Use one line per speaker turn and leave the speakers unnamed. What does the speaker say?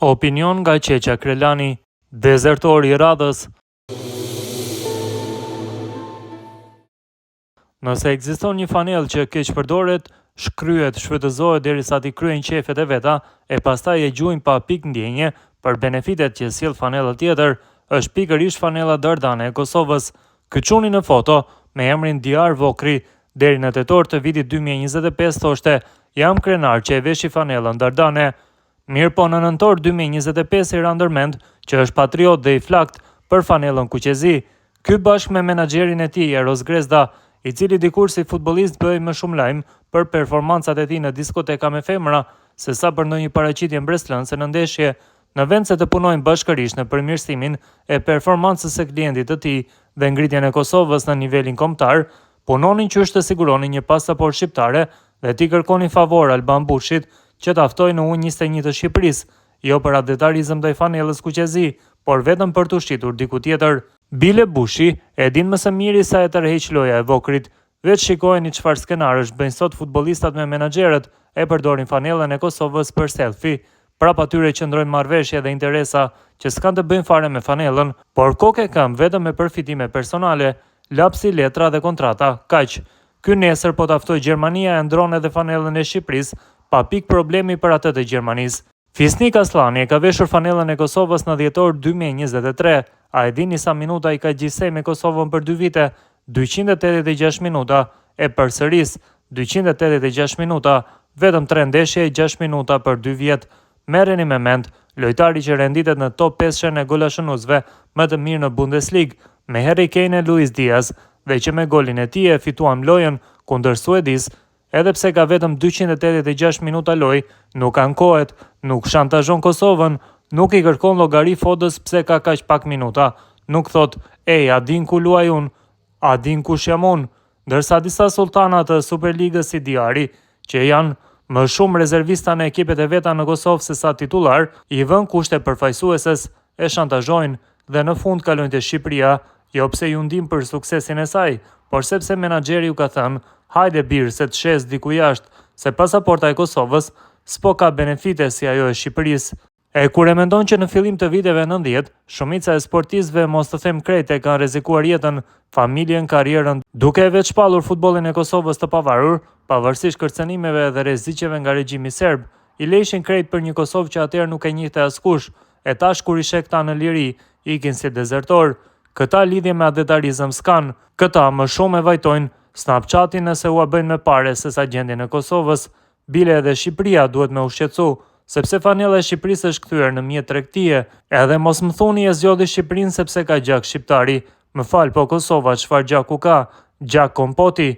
Opinion nga Qeqa Krelani, dezertori i radhës. Nëse ekziston një fanellë që keq përdoret, shkryhet, shfrytëzohet derisa t'i kryejnë qefet e veta, e pastaj e gjuajnë pa pikë ndjenje për benefitet që sjell fanella tjetër, është pikërisht fanella dardane e Kosovës. Ky çuni në foto, me emrin Diar Vokri, deri në tetor të vitit 2025 thoshte: "Jam krenar që e veshi fanellën dardane." Mirë po në nëntor 2025 i ra ndërmend që është patriot dhe i flakt për fanellën kuqezi. Ky bashkë me menaxherin e tij Eros Grezda, i cili dikur si futbollist bëi më shumë lajm për performancat e tij në diskoteka me femra se sa për ndonjë paraqitje mbreslënse në ndeshje, në vend se të punojnë bashkërisht në përmirësimin e performancës së klientit të tij dhe ngritjen e Kosovës në nivelin kombëtar, punonin qysh të siguronin një pasaportë shqiptare dhe t'i kërkonin favor Alban Bushit që t'aftoj në U21 të Shqipërisë, jo për atë detarizëm ndaj fanellës kuqezi, por vetëm për t'u shqitur diku tjetër. Bile Bushi e din më së miri sa e tërheq loja e Vokrit. Vetë shikojeni çfarë skenarësh bëjnë sot futbollistat me menaxherët, e përdorin fanellën e Kosovës për selfie. Prap atyre qëndrojnë marrëveshje dhe interesa që s'kan të bëjnë fare me fanellën, por kokë kam vetëm me përfitime personale, lapsi letra dhe kontrata, kaq. Ky nesër po t'aftoj Gjermania e ndron edhe fanellën e Shqipërisë, pa pik problemi për atë të Gjermanisë. Fisnik Aslani e ka veshur fanellën e Kosovës në dhjetor 2023. A e dini sa minuta i ka gjysej me Kosovën për 2 vite? 286 minuta, e përsëris 286 minuta, vetëm 3 ndeshje e 6 minuta për 2 vjet. Merreni me mend, lojtari që renditet në top 5 e golashënuesve më të mirë në Bundesligë, me Harry Kane e Luis Diaz, dhe që me golin e tij e fituam lojën kundër Suedis. Edhe pse ka vetëm 286 minuta loj, nuk ankohet, nuk shantazhon Kosovën, nuk i kërkon llogari Fodës pse ka kaq pak minuta, nuk thot: "Ej, a din ku luaj unë? A din kush jam unë?" Ndërsa disa sultana të Superligës si Diari, që janë më shumë rezervista në ekipet e veta në Kosovë se sa titullar, i vën kushte përfaqësueses, e shantazhojnë dhe në fund kalojnë te Shqipëria, jo pse ju ndihmë për suksesin e saj, por sepse menaxheri ju ka thënë: "Hajde birë se të shes diku jashtë, se pasaporta e Kosovës s'po ka benefite si ajo e Shqipërisë." E kur e mendon që në fillim të viteve 90, shumica e sportistëve, mos të them krejt, e kanë rrezikuar jetën, familjen, karrierën, duke e veç shpallur futbollin e Kosovës të pavarur, pavarësisht kërcënimeve dhe rreziqeve nga regjimi serb, i lejshin krejt për një Kosovë që atëherë nuk e njihte askush, e tash kur i sheh këta në liri, ikin si dezertor. Këta lidhje me adetarizëm s'kan, këta më shumë e vajtojnë Snapchatin nëse ua bëjnë me pare se sa gjendjen e Kosovës. Bile edhe Shqipëria duhet me u shqetësu, sepse fanella e Shqipërisë është kthyer në mjet tregtie, edhe mos më thoni e zgjodhi Shqipërinë sepse ka gjak shqiptari. Më fal, po Kosova çfarë gjaku ka? Gjak kompoti.